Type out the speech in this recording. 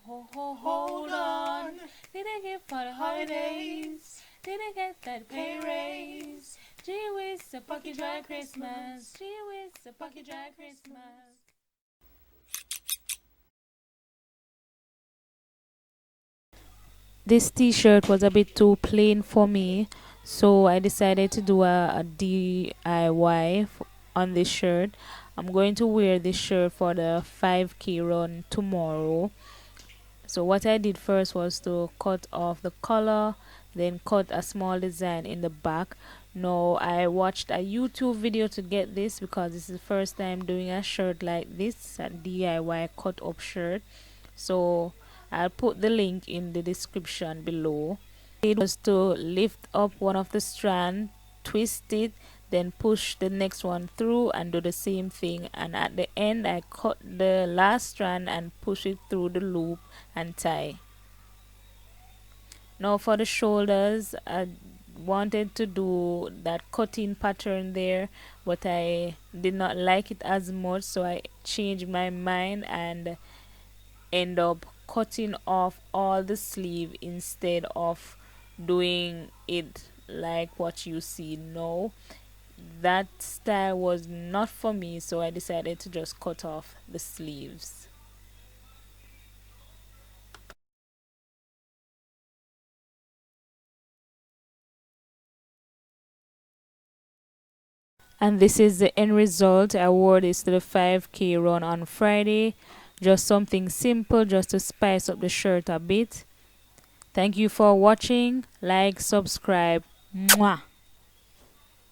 Hold on. Didn't get for the holidays. Didn't get that pay raise. Gee whiz, a bucket dry Christmas. Gee whiz, a bucket dry Christmas. This t-shirt was a bit too plain for me, so I decided to do a DIY on this shirt. I'm going to wear this shirt for the 5K run tomorrow. So what I did first was to cut off the collar, then cut a small design in the back. Now I watched a YouTube video to get this because this is the first time doing a shirt like this, a DIY cut up shirt. So I'll put the link in the description below. It was to lift up one of the strand, twist it, then push the next one through and do the same thing, and at the end I cut the last strand and push it through the loop and tie. Now for the shoulders, I wanted to do that cutting pattern there, but I did not like it as much, so I changed my mind and end up cutting off all the sleeve instead of doing it like what you see now. That style was not for me, so I decided to just cut off the sleeves. And this is the end result. I wore this to the 5K run on Friday. Just something simple just to spice up the shirt a bit. Thank you for watching. Like, subscribe. Mwah.